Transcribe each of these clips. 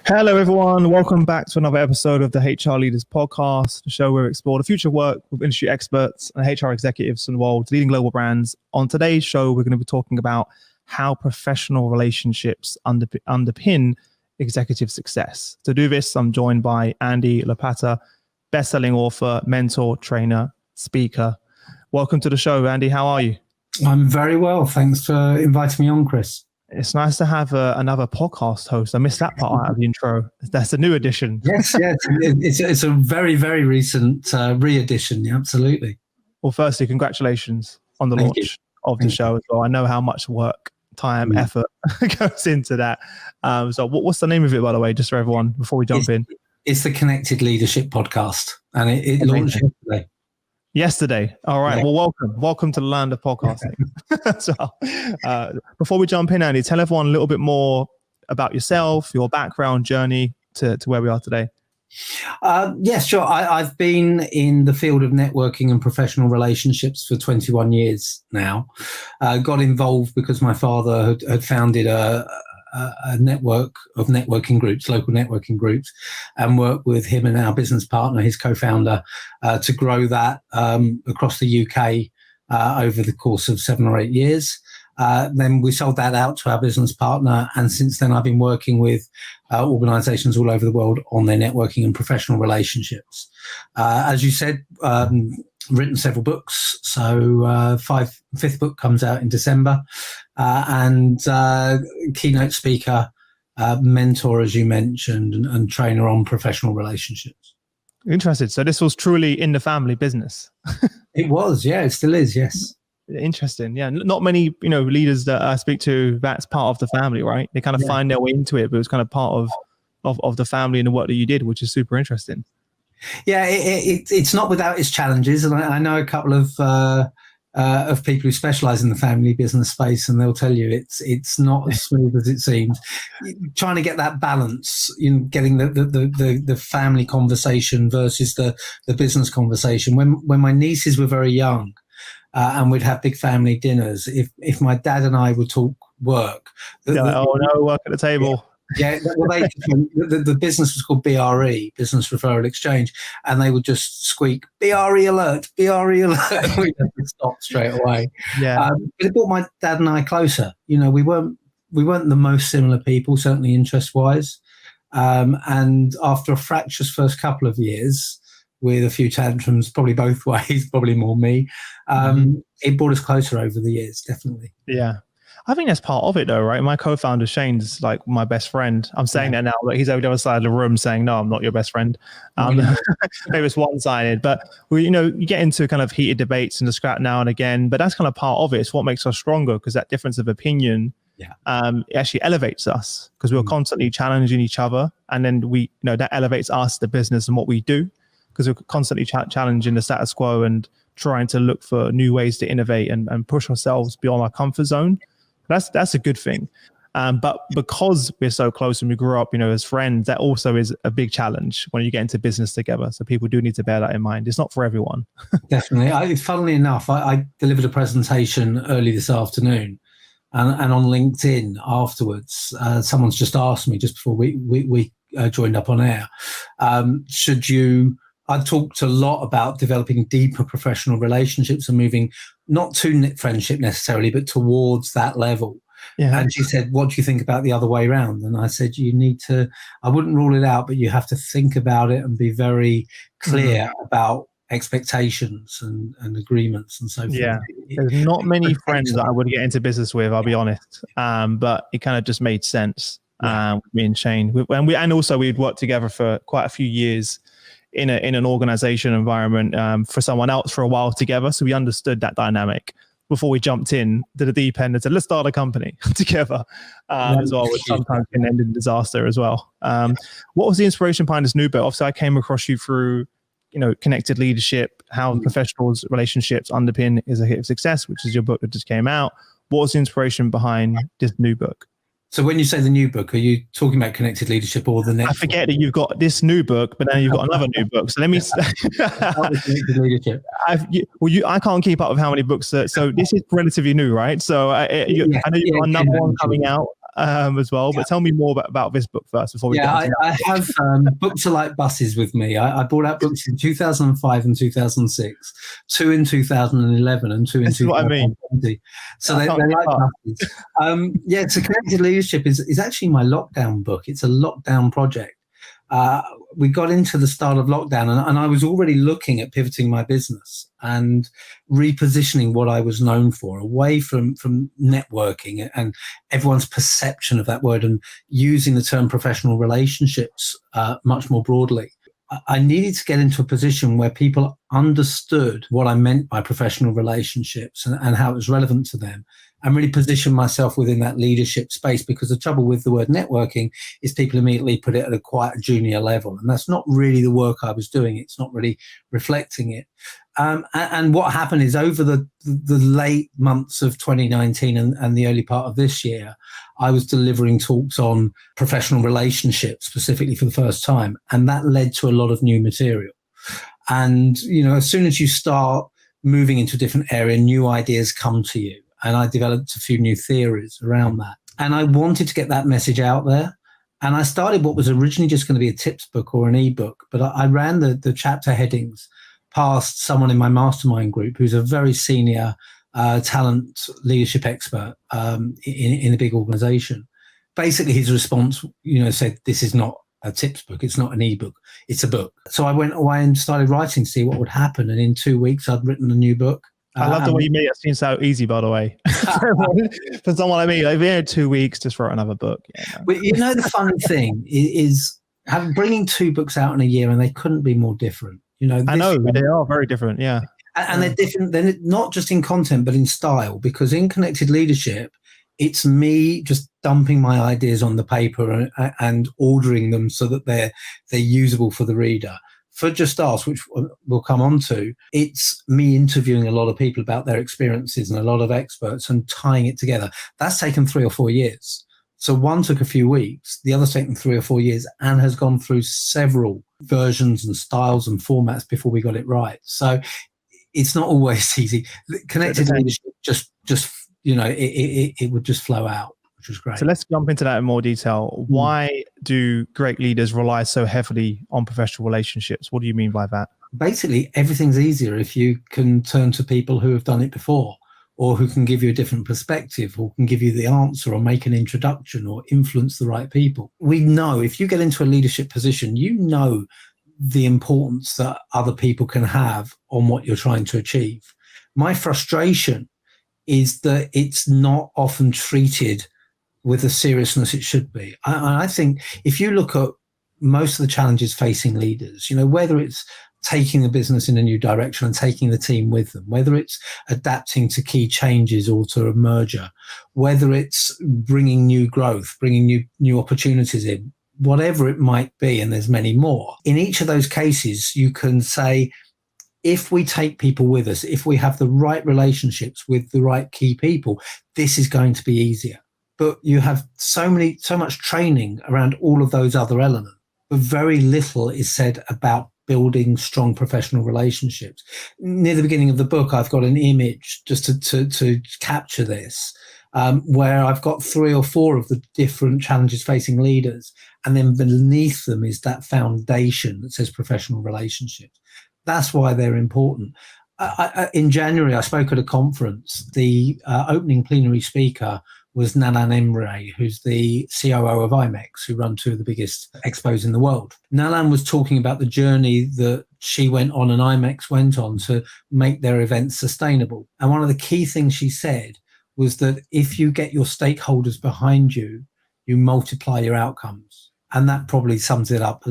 Hello, everyone. Welcome back to another episode of the HR Leaders Podcast, the show where we explore the future of work with industry experts and HR executives in the world, leading global brands. On today's show, we're going to be talking about how professional relationships underpin executive success. To do this, I'm joined by Andy Lopata, best-selling author, mentor, trainer, speaker. Welcome to the show, Andy. How are you? I'm very well. Thanks for inviting me on, Chris. It's nice to have another podcast host. I missed that part out of the intro. That's a new addition. Yes. It's a very, very recent re-edition. Yeah, absolutely. Well, firstly, congratulations on the launch of the show as well. I know how much work, time, effort goes into that. So what's the name of it, by the way, just for everyone, before we jump in? It's the Connected Leadership Podcast, and it launched yesterday. All right. Yeah. Well, welcome to the land of podcasting. So, before we jump in, Andy, tell everyone a little bit more about yourself, your background journey to where we are today. Yes, sure. I've been in the field of networking and professional relationships for 21 years now. Got involved because my father had founded a network of networking groups, local networking groups, and worked with him and our business partner, his co-founder, to grow that across the UK over the course of 7 or 8 years. Then we sold that out to our business partner, and since then I've been working with organizations all over the world on their networking and professional relationships. As you said, written several books, so fifth book comes out in December, and keynote speaker, mentor, as you mentioned, and trainer on professional relationships. Interesting. So this was truly in the family business. It was, yeah. It still is, yes. Interesting. Yeah. Not many, leaders that I speak to, that's part of the family, right? They kind of find their way into it, but it's kind of part of the family and the work that you did, which is super interesting. Yeah, it's not without its challenges, and I know a couple of people who specialize in the family business space, and they'll tell you it's not as smooth as it seems. Trying to get that balance in getting the family conversation versus the business conversation. When my nieces were very young, and we'd have big family dinners, if my dad and I would talk work, work at the table. Yeah, well, the business was called BRE, Business Referral Exchange, and they would just squeak, BRE alert, BRE alert. We had to stop straight away. Yeah, but it brought my dad and I closer. We weren't the most similar people, certainly interest-wise. And after a fractious first couple of years, with a few tantrums, probably both ways, probably more me, it brought us closer over the years, definitely. Yeah. I think that's part of it though, right? My co-founder Shane's like my best friend. I'm saying that now, but he's over the other side of the room saying, no, I'm not your best friend. Maybe it's one-sided, but you get into kind of heated debates and the scrap now and again, but that's kind of part of it. It's what makes us stronger, because that difference of opinion it actually elevates us, because we're constantly challenging each other. And then that elevates us, the business, and what we do, because we're constantly challenging the status quo and trying to look for new ways to innovate and push ourselves beyond our comfort zone. That's a good thing. But because we're so close and we grew up, as friends, that also is a big challenge when you get into business together. So people do need to bear that in mind. It's not for everyone. Definitely. Funnily enough, I delivered a presentation early this afternoon, and on LinkedIn afterwards, someone's just asked me, just before we joined up on air, I talked a lot about developing deeper professional relationships and moving not to friendship necessarily, but towards that level. Yeah. And she said, what do you think about the other way around? And I said, I wouldn't rule it out, but you have to think about it and be very clear about expectations and agreements and so forth. Yeah, there's not many friends that I would get into business with, I'll be honest. But it kind of just made sense with me and Shane. And also we'd worked together for quite a few years in an organization environment for someone else for a while together. So we understood that dynamic before we jumped in to the deep end and said, let's start a company together as well, which sometimes can end in disaster as well. What was the inspiration behind this new book? Obviously, I came across you through, Connected Leadership, how professionals' relationships underpin is a hit of success, which is your book that just came out. What was the inspiration behind this new book? So when you say the new book, are you talking about Connected Leadership or the next? I forget that you've got this new book, but then you've got another new book. So let me. Connected Leadership. I can't keep up with how many books. So this is relatively new, right? So I know you've got another one coming out. as well. But tell me more about this book first before we get into I have books are like buses with me. I brought out books in 2005 and 2006, 2 in 2011 and 2 in 2020. So they're like buses. So Connected Leadership is actually my lockdown book. It's a lockdown project. We got into the start of lockdown and I was already looking at pivoting my business and repositioning what I was known for away from networking and everyone's perception of that word and using the term professional relationships much more broadly. I needed to get into a position where people understood what I meant by professional relationships and how it was relevant to them, and really position myself within that leadership space, because the trouble with the word networking is people immediately put it at a quite junior level, and that's not really the work I was doing. It's not really reflecting it. And what happened is over the late months of 2019 and the early part of this year, I was delivering talks on professional relationships specifically for the first time. And that led to a lot of new material. And, as soon as you start moving into a different area, new ideas come to you. And I developed a few new theories around that. And I wanted to get that message out there. And I started what was originally just going to be a tips book or an ebook, but I ran the chapter headings past someone in my mastermind group who's a very senior talent leadership expert in a big organization. Basically, his response, said, this is not a tips book. It's not an ebook. It's a book. So I went away and started writing to see what would happen. And in 2 weeks, I'd written a new book. I love the way you made it seem so easy, by the way. For someone like me, like, we had 2 weeks to write another book. Well, the fun thing is bringing 2 books out in a year, and they couldn't be more different. I know they are very different. Yeah. And they're different. They're not just in content, but in style, because in Connected Leadership, it's me just dumping my ideas on the paper and ordering them so that they're usable for the reader. For Just Ask, which we'll come on to, it's me interviewing a lot of people about their experiences and a lot of experts and tying it together. That's taken 3 or 4 years. So one took a few weeks, the other's taken 3 or 4 years and has gone through several versions and styles and formats before we got it right. So it's not always easy. Connected Leadership just it would just flow out, which was great. So let's jump into that in more detail. Why do great leaders rely so heavily on professional relationships? What do you mean by that? Basically, everything's easier if you can turn to people who have done it before, or who can give you a different perspective, or can give you the answer, or make an introduction, or influence the right people. We know if you get into a leadership position, the importance that other people can have on what you're trying to achieve. My frustration is that it's not often treated with the seriousness it should be. I think if you look at most of the challenges facing leaders, whether it's taking the business in a new direction and taking the team with them, whether it's adapting to key changes or to a merger, whether it's bringing new growth, bringing new opportunities in, whatever it might be, and there's many more. In each of those cases, you can say, if we take people with us, if we have the right relationships with the right key people, this is going to be easier. But you have so much training around all of those other elements, but very little is said about building strong professional relationships. Near the beginning of the book, I've got an image just to capture this, where I've got 3 or 4 of the different challenges facing leaders. And then beneath them is that foundation that says professional relationships. That's why they're important. In January, I spoke at a conference. The opening plenary speaker was Nalan Emre, who's the COO of IMEX, who run 2 of the biggest expos in the world. Nalan was talking about the journey that she went on and IMEX went on to make their events sustainable. And one of the key things she said was that if you get your stakeholders behind you, you multiply your outcomes. And that probably sums it up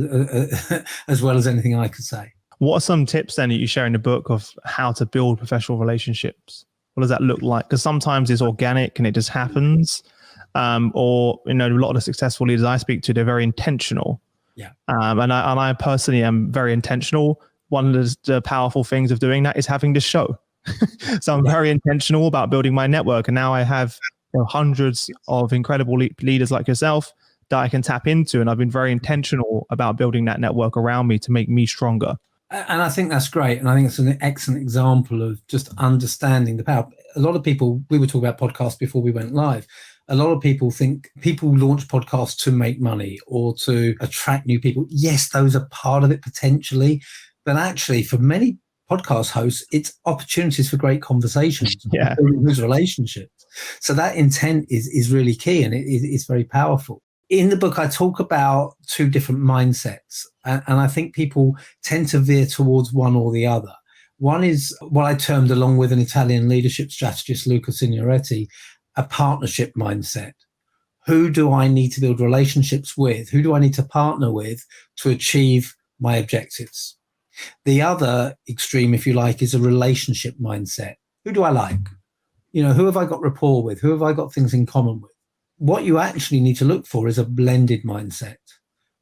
as well as anything I could say. What are some tips then that you share in the book of how to build professional relationships? What does that look like? Because sometimes it's organic and it just happens. Or, a lot of the successful leaders I speak to, they're very intentional. Yeah. And I personally am very intentional. One of the powerful things of doing that is having this show. So I'm very intentional about building my network. And now I have hundreds of incredible leaders like yourself that I can tap into. And I've been very intentional about building that network around me to make me stronger. And I think that's great. And I think it's an excellent example of just understanding the power. A lot of people, we were talking about podcasts before we went live. A lot of people think people launch podcasts to make money or to attract new people. Yes, those are part of it potentially, but actually for many podcast hosts, it's opportunities for great conversations, building those relationships. So that intent is really key, and it's very powerful. In the book, I talk about two different mindsets, and I think people tend to veer towards one or the other. One is what I termed, along with an Italian leadership strategist, Luca Signoretti, a partnership mindset. Who do I need to build relationships with? Who do I need to partner with to achieve my objectives? The other extreme, if you like, is a relationship mindset. Who do I like? Who have I got rapport with? Who have I got things in common with? What you actually need to look for is a blended mindset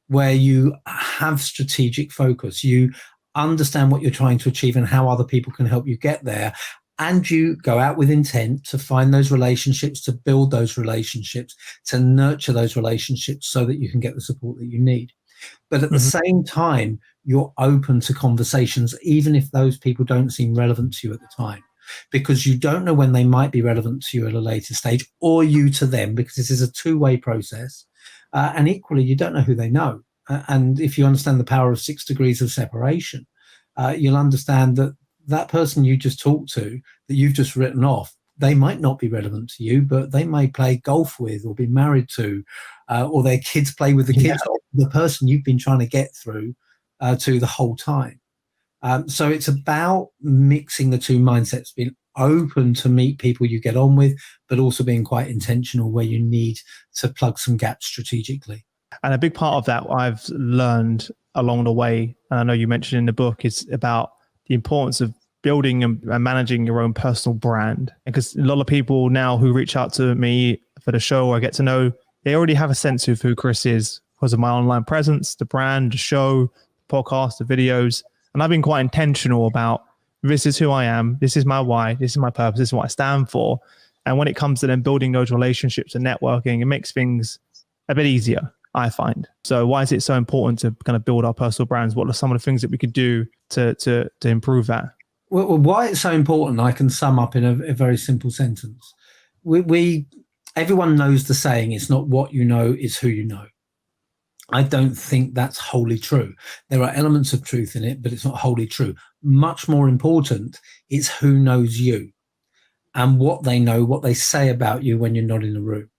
where you have strategic focus. You understand what you're trying to achieve and how other people can help you get there. And you go out with intent to find those relationships, to build those relationships, to nurture those relationships so that you can get the support that you need. But at the same time, you're open to conversations, even if those people don't seem relevant to you at the time, because you don't know when they might be relevant to you at a later stage, or you to them, because this is a two-way process. And equally, you don't know who they know. And if you understand the power of 6 degrees of separation, you'll understand that that person you just talked to, that you've just written off, they might not be relevant to you, but they may play golf with or be married to, or their kids play with the kids, or the person you've been trying to get through to the whole time. So it's about mixing the two mindsets, being open to meet people you get on with, but also being quite intentional where you need to plug some gaps strategically. And a big part of that I've learned along the way, and I know you mentioned in the book, is about the importance of building and managing your own personal brand. Because a lot of people now who reach out to me for the show or get to know, they already have a sense of who Chris is because of my online presence, the brand, the show, the podcast, the videos. And I've been quite intentional about, this is who I am, this is my why, this is my purpose, this is what I stand for. And when it comes to then building those relationships and networking, it makes things a bit easier, I find. So why is it so important to kind of build our personal brands? What are some of the things that we could do to improve that? Well, why it's so important, I can sum up in a very simple sentence. Everyone knows the saying, it's not what you know, it's who you know. I don't think that's wholly true. There are elements of truth in it, but it's not wholly true. Much more important, it's who knows you and what they know, what they say about you when you're not in the room.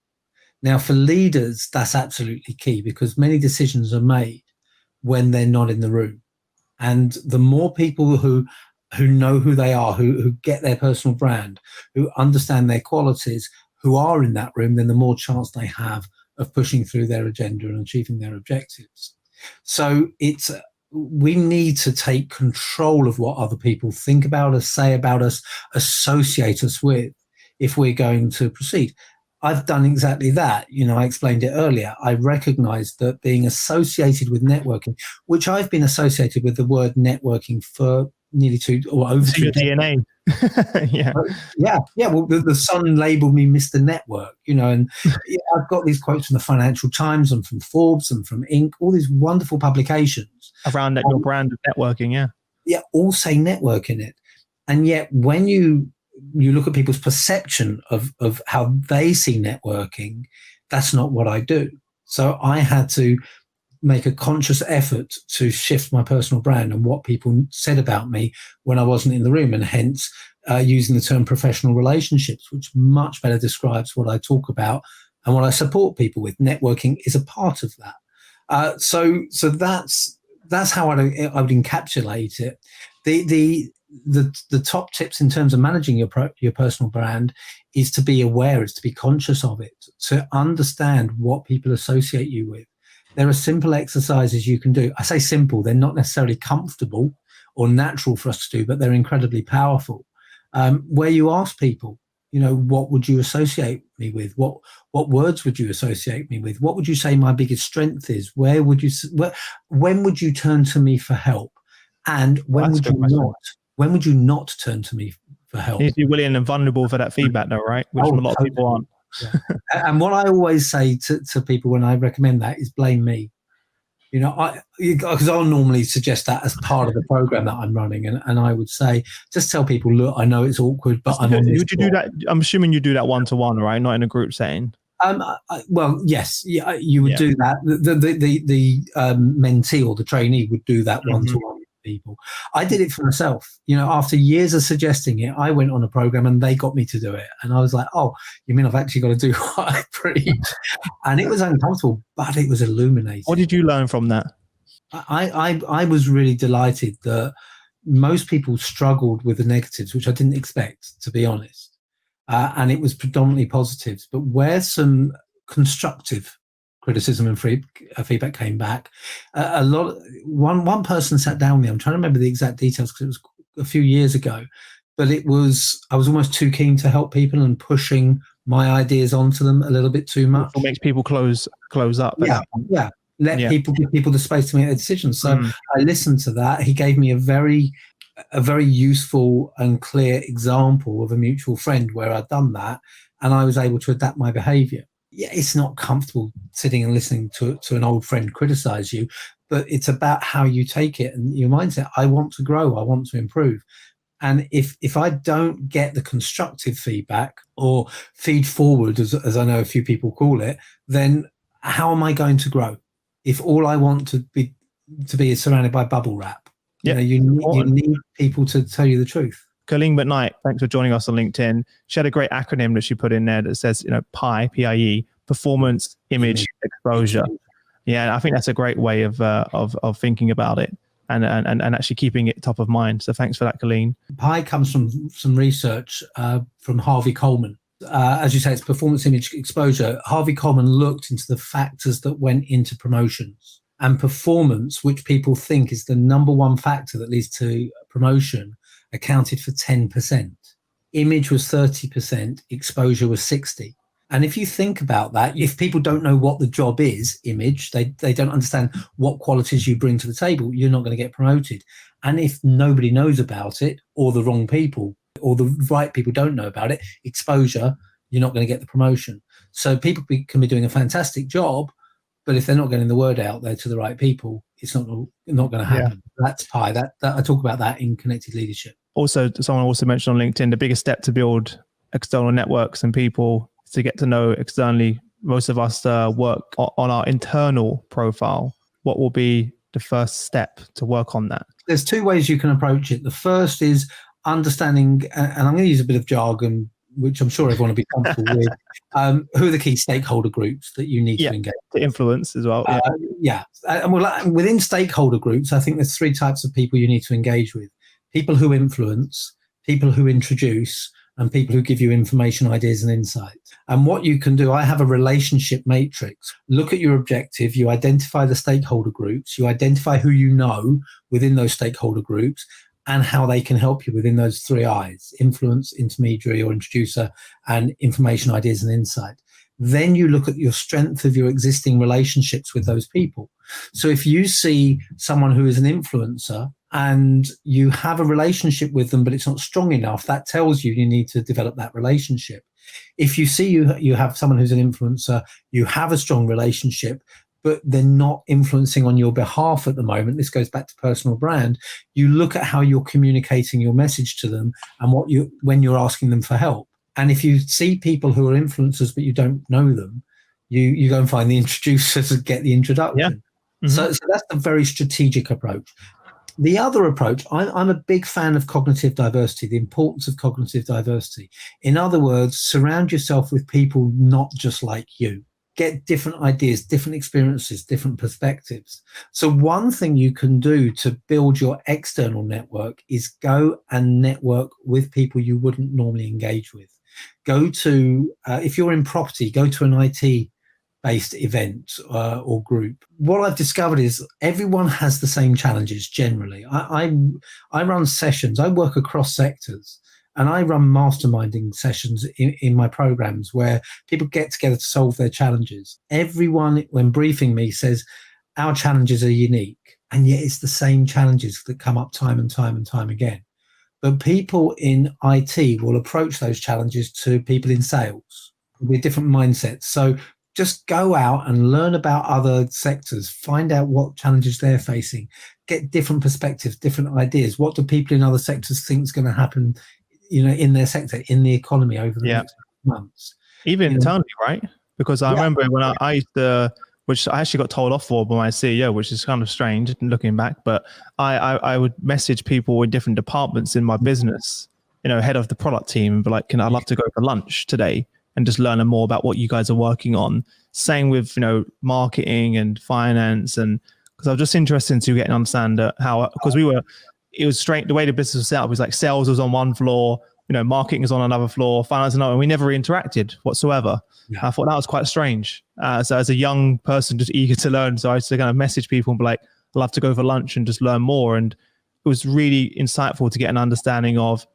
Now, for leaders, that's absolutely key because many decisions are made when they're not in the room. And the more people who know who they are, who get their personal brand, who understand their qualities, who are in that room, then the more chance they have of pushing through their agenda and achieving their objectives. So we need to take control of what other people think about us, say about us, associate us with, if we're going to proceed. I've done exactly that. I explained it earlier. I recognized that being associated with networking, which I've been associated with the word networking for nearly 2 or over 3 DNA. Yeah. Well, the Sun labeled me Mr. Network, and I've got these quotes from the Financial Times and from Forbes and from Inc., all these wonderful publications around that your brand of networking. All say network in it. And yet when you look at people's perception of how they see networking, that's not what I do. So I had to make a conscious effort to shift my personal brand and what people said about me when I wasn't in the room, and hence using the term professional relationships, which much better describes what I talk about and what I support people with. Networking is a part of that. So that's how I would encapsulate it. The top tips in terms of managing your personal brand is to be aware, is to be conscious of it, to understand what people associate you with. There are simple exercises you can do. I say simple, they're not necessarily comfortable or natural for us to do, but they're incredibly powerful. Where you ask people, what would you associate me with? What words would you associate me with? What would you say my biggest strength is? When would you turn to me for help? And when would you not turn to me for help? You need to be willing and vulnerable for that feedback though, right? Which a lot of people aren't. Yeah. And what I always say to people when I recommend that is blame me. Because I'll normally suggest that as part of the program that I'm running, and I would say, just tell people, look, I know it's awkward, but I'm on this. Would you do that? I'm assuming you do that one-to-one, right? Not in a group setting. Well, yes, yeah, you would do that. The mentee or the trainee would do that one-to-one with people. I did it for myself. After years of suggesting it, I went on a program and they got me to do it. And I was like, oh, you mean I've actually got to do what I preach? And it was uncomfortable, but it was illuminating. What did you learn from that? I was really delighted that most people struggled with the negatives, which I didn't expect, to be honest. And it was predominantly positives. But where some constructive criticism and feedback came back, one person sat down with me. I'm trying to remember the exact details because it was a few years ago. But I was almost too keen to help people and pushing my ideas onto them a little bit too much. What makes people close up? Yeah. Let people give people the space to make their decisions. So I listened to that. He gave me a very useful and clear example of a mutual friend where I'd done that, and I was able to adapt my behavior. Yeah, it's not comfortable sitting and listening to an old friend criticize you, but it's about how you take it and your mindset. I want to grow. I want to improve. And if I don't get the constructive feedback or feed forward, as I know a few people call it, then how am I going to grow? If all I want to be is surrounded by bubble wrap, you need people to tell you the truth. Colleen McKnight, thanks for joining us on LinkedIn. She had a great acronym that she put in there that says, PIE, P-I-E, performance, image, exposure. Yeah, I think that's a great way of thinking about it and actually keeping it top of mind. So thanks for that, Colleen. PIE comes from some research from Harvey Coleman. As you say, it's performance, image, exposure. Harvey Coleman looked into the factors that went into promotions, and performance, which people think is the number one factor that leads to promotion, accounted for 10%. Image was 30%, exposure was 60%. And if you think about that, if people don't know what the job is, image, they don't understand what qualities you bring to the table, you're not going to get promoted. And if nobody knows about it, or the wrong people, or the right people don't know about it, exposure, you're not going to get the promotion. So people can be doing a fantastic job, but if they're not getting the word out there to the right people, it's not going to happen. Yeah. That's PIE. That I talk about that in Connected Leadership. Also, someone also mentioned on LinkedIn, the biggest step to build external networks and people to get to know externally. Most of us work on our internal profile. What will be the first step to work on that? There's two ways you can approach it. The first is understanding, and I'm going to use a bit of jargon, which I'm sure everyone will be comfortable with. Who are the key stakeholder groups that you need to engage? To influence as well. And within stakeholder groups, I think there's three types of people you need to engage with: people who influence, people who introduce, and people who give you information, ideas, and insights. And what you can do, I have a relationship matrix. Look at your objective, you identify the stakeholder groups, you identify who you know within those stakeholder groups, and how they can help you within those three I's: influence, intermediary or introducer, and information, ideas, and insight. Then you look at your strength of your existing relationships with those people. So if you see someone who is an influencer and you have a relationship with them, but it's not strong enough, that tells you need to develop that relationship. If you see you have someone who's an influencer, you have a strong relationship, but they're not influencing on your behalf at the moment, this goes back to personal brand, you look at how you're communicating your message to them and when you're asking them for help. And if you see people who are influencers but you don't know them, you go and find the introducers and get the introduction. Yeah. Mm-hmm. So that's a very strategic approach. The other approach, I'm a big fan of cognitive diversity, the importance of cognitive diversity. In other words, surround yourself with people not just like you. Get different ideas, different experiences, different perspectives. So one thing you can do to build your external network is go and network with people you wouldn't normally engage with. Go to, if you're in property, go to an IT-based event or group. What I've discovered is everyone has the same challenges generally. I run sessions, I work across sectors, and I run masterminding sessions in my programs where people get together to solve their challenges. Everyone, when briefing me, says our challenges are unique, and yet it's the same challenges that come up time and time and time again. But people in IT will approach those challenges to people in sales with different mindsets. So just go out and learn about other sectors, find out what challenges they're facing, get different perspectives, different ideas. What do people in other sectors think is going to happen, in their sector, in the economy over the next months? Even internally, right? because I remember when I used to, which I actually got told off for by my CEO, which is kind of strange looking back, but I would message people in different departments in my business, head of the product team, and be like, I'd love to go for lunch today and just learn more about what you guys are working on. Same with, marketing and finance. And because I was just interested to get and understand how, because it was straight, the way the business was set up was like sales was on one floor, marketing is on another floor, finance another, and we never interacted whatsoever. Yeah. I thought that was quite strange. So as a young person, just eager to learn, so I used to kind of message people and be like, I'd love to go for lunch and just learn more. And it was really insightful to get an understanding of,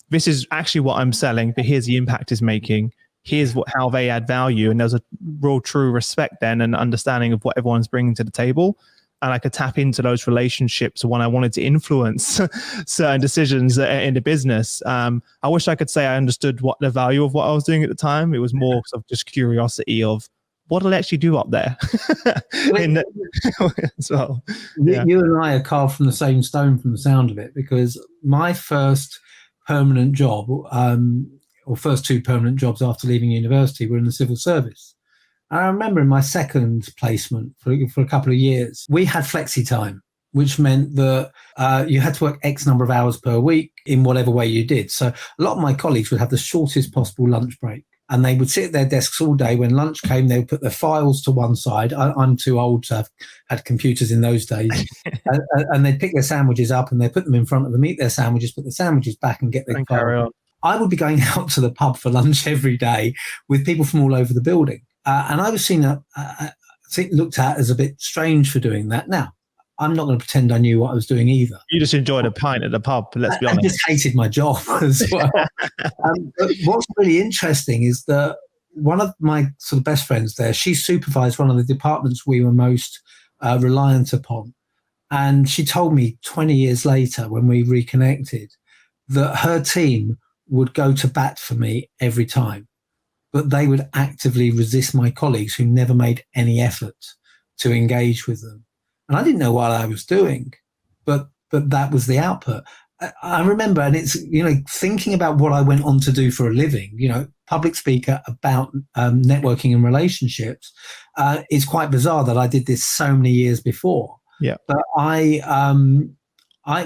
this is actually what I'm selling, but here's the impact it's making. Here's how they add value. And there's a real true respect then and understanding of what everyone's bringing to the table. And I could tap into those relationships when I wanted to influence certain decisions in the business. I wish I could say I understood what the value of what I was doing at the time. It was more of just curiosity of what do I actually do up there as well. Yeah. You and I are carved from the same stone from the sound of it, because my first permanent job, or first two permanent jobs after leaving university, were in the civil service. I remember in my second placement for a couple of years, we had flexi time, which meant that you had to work X number of hours per week in whatever way you did. So a lot of my colleagues would have the shortest possible lunch break, and they would sit at their desks all day. When lunch came, they would put their files to one side. I'm too old to have had computers in those days. And they'd pick their sandwiches up and they put them in front of them, eat their sandwiches, put the sandwiches back and get their files. I would be going out to the pub for lunch every day with people from all over the building. And I was looked at as a bit strange for doing that. Now, I'm not going to pretend I knew what I was doing either. You just enjoyed a pint at the pub, let's be honest. I just hated my job as well. But what's really interesting is that one of my sort of best friends there, she supervised one of the departments we were most reliant upon. And she told me 20 years later, when we reconnected, that her team would go to bat for me every time, but they would actively resist my colleagues who never made any effort to engage with them. And I didn't know what I was doing, but that was the output. I remember, and it's, thinking about what I went on to do for a living, public speaker about networking and relationships, it's quite bizarre that I did this so many years before. Yeah. But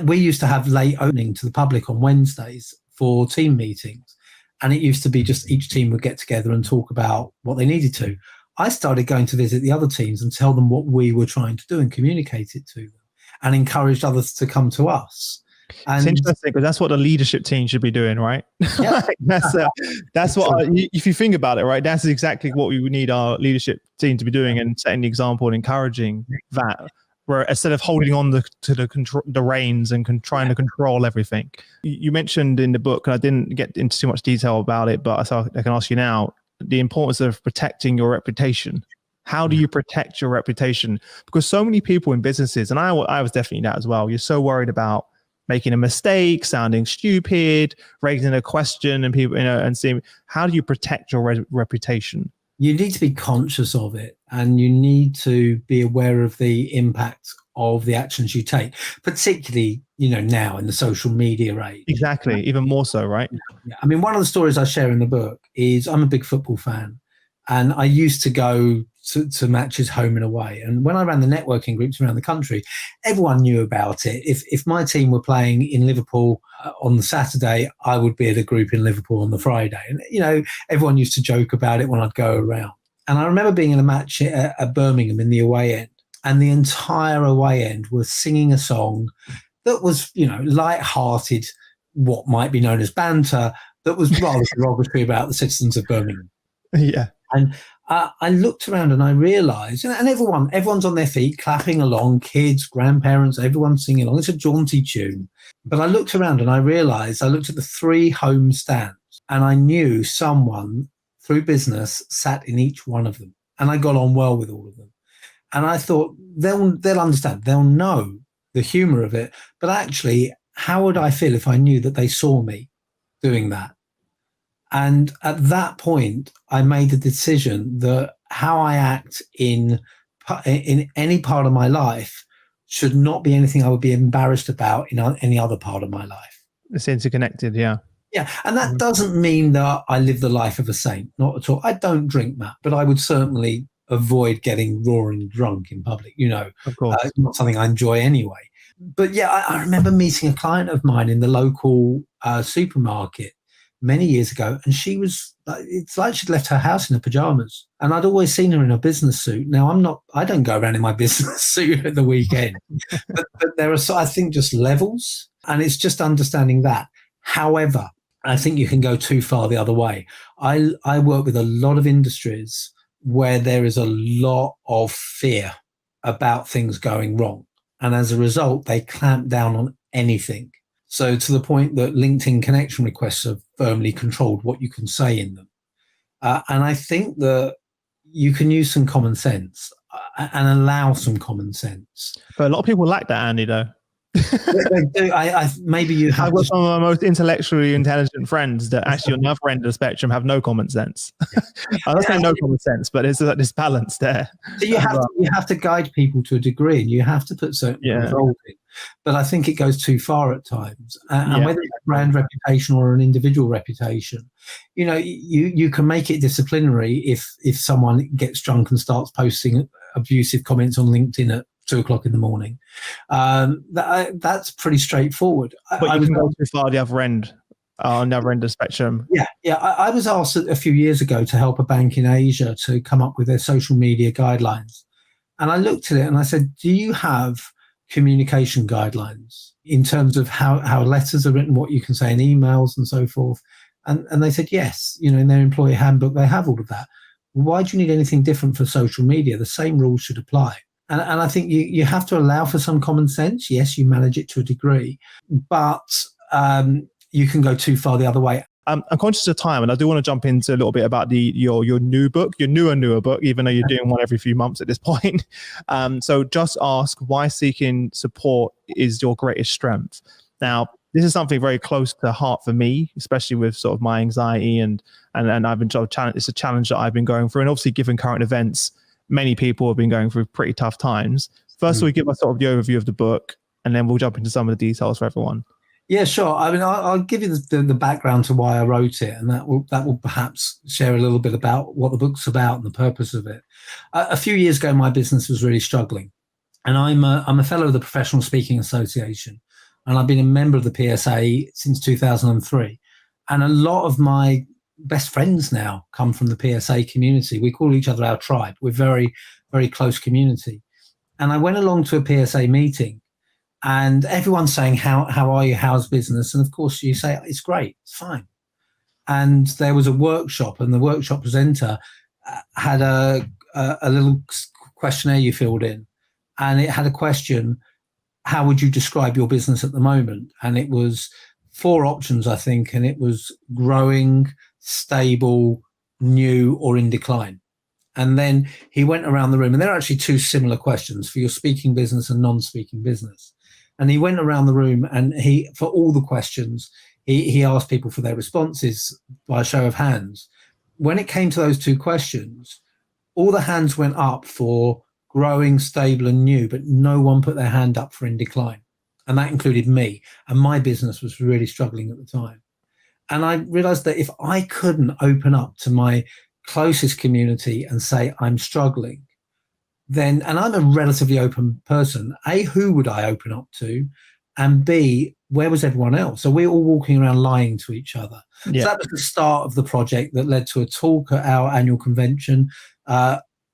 we used to have late opening to the public on Wednesdays for team meetings. And it used to be just each team would get together and talk about what they needed to. I started going to visit the other teams and tell them what we were trying to do and communicate it to them, and encouraged others to come to us. And it's interesting because that's what the leadership team should be doing, right? Yeah. that's what, if you think about it, right, that's exactly what we would need our leadership team to be doing, and setting the example and encouraging that. Where instead of holding on to the reins and trying to control everything. You mentioned in the book, and I didn't get into too much detail about it, but I can ask you now, the importance of protecting your reputation. How do you protect your reputation? Because so many people in businesses, and I was definitely that as well, you're so worried about making a mistake, sounding stupid, raising a question, and people, and seeing, how do you protect your reputation? You need to be conscious of it, and you need to be aware of the impact of the actions you take, particularly, now in the social media age. Exactly. Even more so, right? Yeah. I mean, one of the stories I share in the book is I'm a big football fan, and I used to go to matches home and away. And when I ran the networking groups around the country, everyone knew about it. If my team were playing in Liverpool on the Saturday, I would be at a group in Liverpool on the Friday. And, everyone used to joke about it when I'd go around. And I remember being in a match at Birmingham in the away end, and the entire away end was singing a song that was, light-hearted, what might be known as banter, that was rather derogatory about the citizens of Birmingham. Yeah. And I looked around and I realised, and everyone's on their feet, clapping along, kids, grandparents, everyone's singing along. It's a jaunty tune. But I looked around and I realised, I looked at the 3 home stands, and I knew someone through business sat in each one of them. And I got on well with all of them. And I thought, they'll understand, they'll know the humour of it. But actually, how would I feel if I knew that they saw me doing that? And at that point, I made the decision that how I act in any part of my life should not be anything I would be embarrassed about in any other part of my life. It's interconnected, yeah. Yeah, and that doesn't mean that I live the life of a saint, not at all. I don't drink, Matt, but I would certainly avoid getting roaring drunk in public. Of course. It's not something I enjoy anyway. But yeah, I remember meeting a client of mine in the local supermarket many years ago, and she was, it's like she'd left her house in her pajamas. And I'd always seen her in a business suit. Now, I don't go around in my business suit at the weekend, but there are, I think, just levels, and it's just understanding that. However, I think you can go too far the other way. I work with a lot of industries where there is a lot of fear about things going wrong. And as a result, they clamp down on anything. So to the point that LinkedIn connection requests are firmly controlled, what you can say in them. And I think that you can use some common sense and allow some common sense. But a lot of people lack that, Andy, though. They do. Maybe you have. I've got some of my most intellectually intelligent friends that actually on the other end of the spectrum have no common sense. I'm not saying no common sense, but there's this balance there. So you have to guide people to a degree, and you have to put certain controls in. But I think it goes too far at times. And whether it's a brand reputation or an individual reputation, you can make it disciplinary if someone gets drunk and starts posting abusive comments on LinkedIn at 2:00 in the morning. That's pretty straightforward. But you can go too far the other end, on the other end of the spectrum. Yeah. I was asked a few years ago to help a bank in Asia to come up with their social media guidelines. And I looked at it and I said, do you have communication guidelines in terms of how letters are written, what you can say in emails and so forth? And they said, yes, in their employee handbook, they have all of that. Why do you need anything different for social media? The same rules should apply. And I think you have to allow for some common sense. Yes, you manage it to a degree, but you can go too far the other way. I'm conscious of time, and I do want to jump into a little bit about your new book, your newer book, even though you're doing one every few months at this point. So just ask why seeking support is your greatest strength. Now, this is something very close to heart for me, especially with sort of my anxiety and I've been challenged. It's a challenge that I've been going through, and obviously given current events, many people have been going through pretty tough times. First, we give us sort of the overview of the book, and then we'll jump into some of the details for everyone. Yeah, sure. I mean, I'll give you the background to why I wrote it, and that will perhaps share a little bit about what the book's about and the purpose of it. A few years ago, my business was really struggling, and I'm a fellow of the Professional Speaking Association, and I've been a member of the PSA since 2003. And a lot of my best friends now come from the PSA community. We call each other our tribe. We're very, very close community. And I went along to a PSA meeting, and everyone's saying, how are you? How's business? And of course you say, it's great, it's fine. And there was a workshop, and the workshop presenter had a little questionnaire you filled in. And it had a question, how would you describe your business at the moment? And it was 4 options, I think. And it was growing, stable, new, or in decline. And then he went around the room, and there are actually 2 similar questions for your speaking business and non-speaking business. And he went around the room, and for all the questions, he asked people for their responses by a show of hands. When it came to those 2 questions, all the hands went up for growing, stable, and new, but no one put their hand up for in decline. And that included me. And my business was really struggling at the time. And I realized that if I couldn't open up to my closest community and say, I'm struggling, then, and I'm a relatively open person, A, who would I open up to? And B, where was everyone else? So we're all walking around lying to each other. Yeah. So that was the start of the project that led to a talk at our annual convention,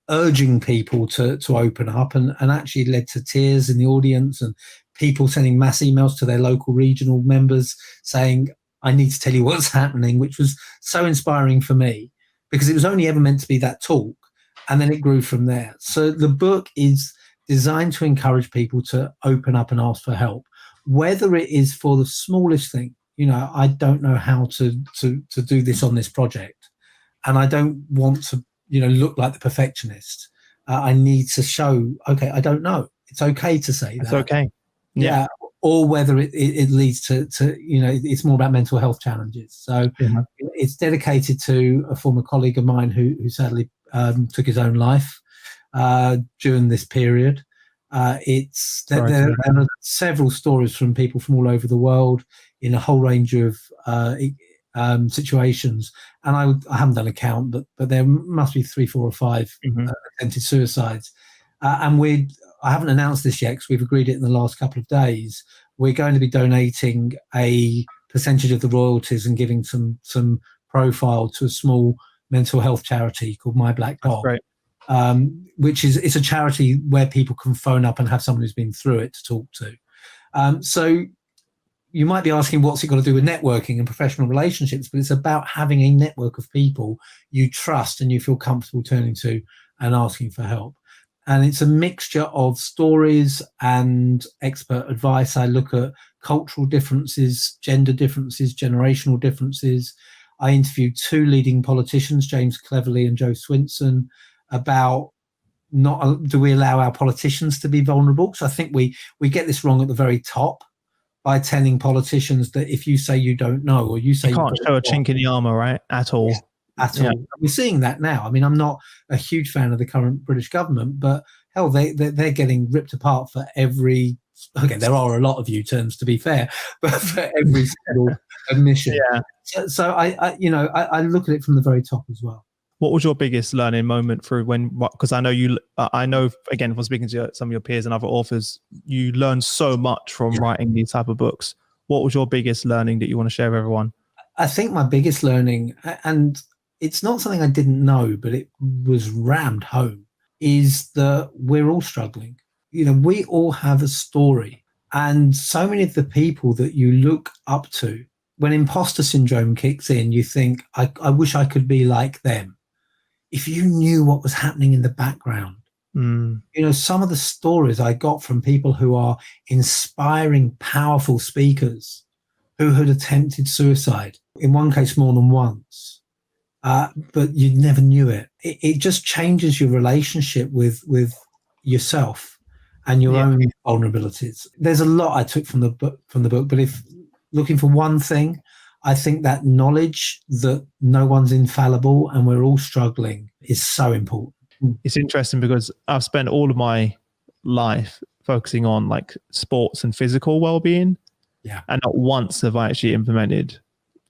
urging people to open up, and actually led to tears in the audience and people sending mass emails to their local regional members saying, I need to tell you what's happening, which was so inspiring for me because it was only ever meant to be that talk. And then it grew from there. So the book is designed to encourage people to open up and ask for help, whether it is for the smallest thing. I don't know how to do this on this project, and I don't want to, look like the perfectionist. I need to show, okay, I don't know. It's okay to say that. It's okay. Yeah. Or whether it leads to it's more about mental health challenges. So it's dedicated to a former colleague of mine who sadly took his own life during this period. There are several stories from people from all over the world in a whole range of situations. And I haven't done a count, but there must be 3, 4, or 5 attempted suicides. I haven't announced this yet because we've agreed it in the last couple of days. We're going to be donating a percentage of the royalties and giving some profile to a small mental health charity called My Black Dog, which it's a charity where people can phone up and have someone who's been through it to talk to. So you might be asking, what's it got to do with networking and professional relationships? But it's about having a network of people you trust and you feel comfortable turning to and asking for help. And it's a mixture of stories and expert advice. I look at cultural differences, gender differences, generational differences. I interviewed 2 leading politicians, James Cleverly and Joe Swinson, about do we allow our politicians to be vulnerable? So I think we get this wrong at the very top by telling politicians that if you say you don't know, or you say you can't show a chink in the armor, right? At all. Yeah, at all. We're seeing that now. I mean, I'm not a huge fan of the current British government, but hell, they're getting ripped apart for every. Okay, there are a lot of U-turns, to be fair, but for every single admission. Yeah. So I look at it from the very top as well. What was your biggest learning moment through because I know again, from speaking to some of your peers and other authors, you learn so much from writing these type of books. What was your biggest learning that you want to share with everyone? I think my biggest learning, and it's not something I didn't know, but it was rammed home, is that we're all struggling. We all have a story. And so many of the people that you look up to, when imposter syndrome kicks in, you think, I wish I could be like them. If you knew what was happening in the background, some of the stories I got from people who are inspiring, powerful speakers who had attempted suicide, in one case more than once, but you never knew it. It just changes your relationship with yourself and your own vulnerabilities. There's a lot I took from the book, but if looking for one thing, I think that knowledge that no one's infallible and we're all struggling is so important. It's interesting because I've spent all of my life focusing on like sports and physical well-being. Yeah. And not once have I actually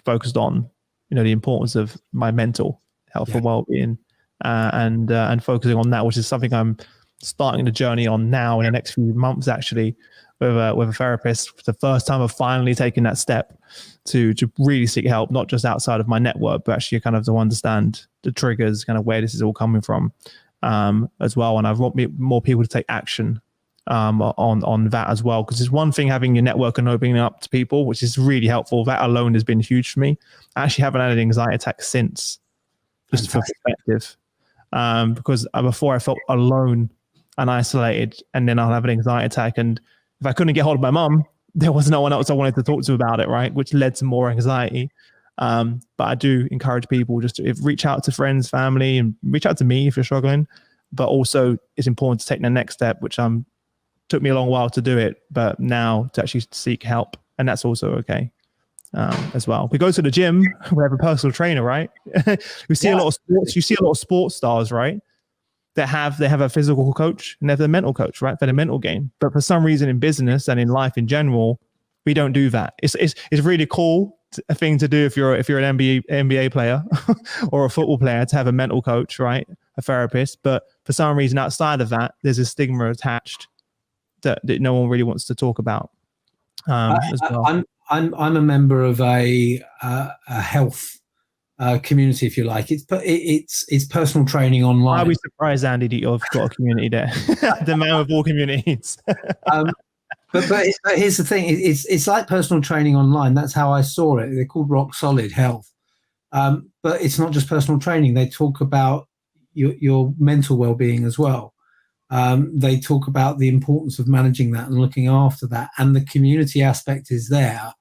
focused on, the importance of my mental health and well-being, and focusing on that, which is something I'm starting the journey on now in the next few months, actually, with a therapist. For the first time, I've finally taken that step to really seek help, not just outside of my network, but actually kind of to understand the triggers, kind of where this is all coming from, as well. And I want more people to take action on that as well, because it's one thing having your network and opening up to people, which is really helpful. That alone has been huge for me. I actually haven't had an anxiety attack since, just for perspective, because before I felt alone and isolated, and then I'll have an anxiety attack, and if I couldn't get hold of my mum, there was no one else I wanted to talk to about it, right? Which led to more anxiety. But I do encourage people just to reach out to friends, family, and reach out to me if you're struggling. But also, it's important to take the next step, which took me a long while to do it, but now to actually seek help, and that's also okay as well. We go to the gym, we have a personal trainer, right? We see a lot of sports. You see a lot of sports stars, right? They have a physical coach and they have a mental coach, right, for the mental game. But for some reason, in business and in life in general, we don't do that. It's really cool a thing to do if you're an NBA player or a football player, to have a mental coach, right, a therapist. But for some reason, outside of that, there's a stigma attached that no one really wants to talk about. As well. I'm a member of a health community, if you like. It's personal training online. I'll be surprised, Andy, that you've got a community there. The man of all communities. But here's the thing: it's like personal training online. That's how I saw it. They're called Rock Solid Health, but it's not just personal training. They talk about your mental well-being as well. They talk about the importance of managing that and looking after that, and the community aspect is there.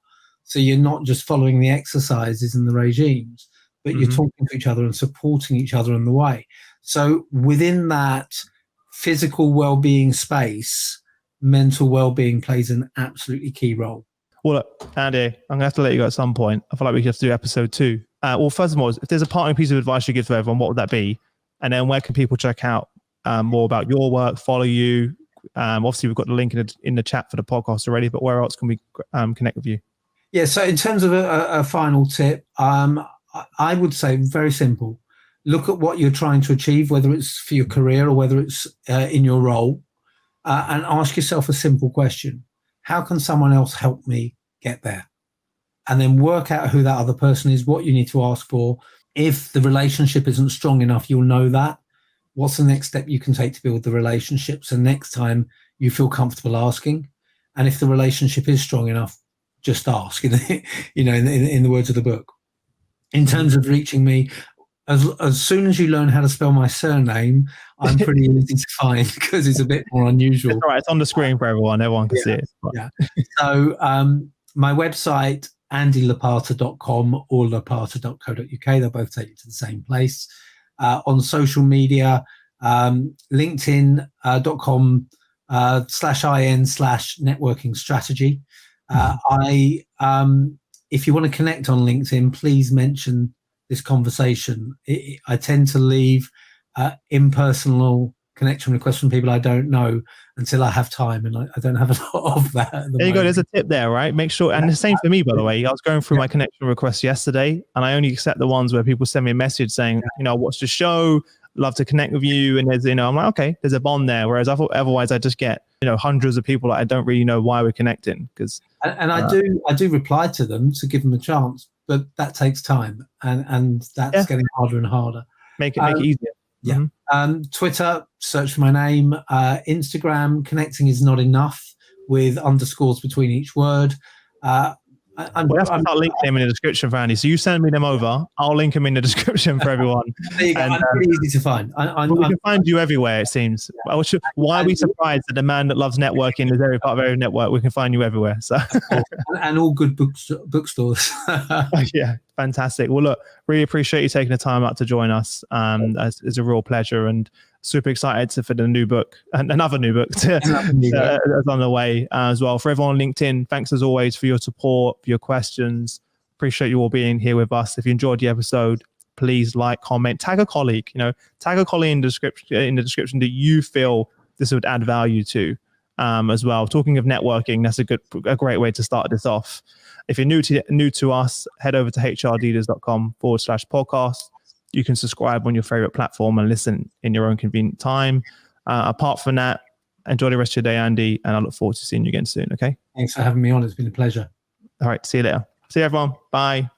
So you're not just following the exercises and the regimes, but you're talking to each other and supporting each other in the way. So within that physical well-being space, mental well-being plays an absolutely key role. Well, look, Andy, I'm going to have to let you go at some point. I feel like we have to do episode 2. Well, first of all, if there's a parting piece of advice you give to everyone, what would that be? And then where can people check out more about your work, follow you? Obviously, we've got the link in the chat for the podcast already, but where else can we connect with you? Yeah. So in terms of a final tip, I would say very simple. Look at what you're trying to achieve, whether it's for your career or whether it's in your role, and ask yourself a simple question. How can someone else help me get there? And then work out who that other person is, what you need to ask for. If the relationship isn't strong enough, you'll know that. What's the next step you can take to build the relationship? So next time you feel comfortable asking. And if the relationship is strong enough, just ask, in the words of the book. In terms of reaching me, as soon as you learn how to spell my surname, I'm pretty easy to find because it's a bit more unusual. It's all right. It's on the screen for everyone. Everyone can see it. Yeah. So my website, andylopata.com or lopata.co.uk, they'll both take you to the same place. On social media, linkedin.com /in/networking strategy. If you want to connect on LinkedIn, please mention this conversation. I tend to leave impersonal connection requests from people I don't know until I have time, and I don't have a lot of that. There you go. There's a tip there, right? Make sure, and the same for me, by the way. I was going through my connection requests yesterday, and I only accept the ones where people send me a message saying, watch the show, love to connect with you, and there's, I'm like, okay, there's a bond there. Whereas otherwise, I just get, hundreds of people that I don't really know why we're connecting. Because I do reply to them to give them a chance, but that takes time, and that's getting harder and harder. Make it easier. Yeah. Twitter, search for my name. Instagram, connecting is not enough with underscores between each word. I'll link them in the description for Andy. So you send me them over. I'll link them in the description for everyone. There you go. I'm pretty easy to find. We can find you everywhere, it seems. Why are we surprised that the man that loves networking is every part of every network? We can find you everywhere. So and all good bookstores. Yeah, fantastic. Well, look, really appreciate you taking the time out to join us. It's a real pleasure, and super excited for the new book, and another new book that's on the way as well. For everyone on LinkedIn, thanks as always for your support, for your questions. Appreciate you all being here with us. If you enjoyed the episode, please like, comment, tag a colleague. Tag a colleague in the description that you feel this would add value to as well. Talking of networking, that's a great way to start this off. If you're new to us, head over to hrleaders.com/podcast. You can subscribe on your favorite platform and listen in your own convenient time. Apart from that, enjoy the rest of your day, Andy, and I look forward to seeing you again soon. Okay. Thanks for having me on. It's been a pleasure. All right. See you later. See you, everyone. Bye.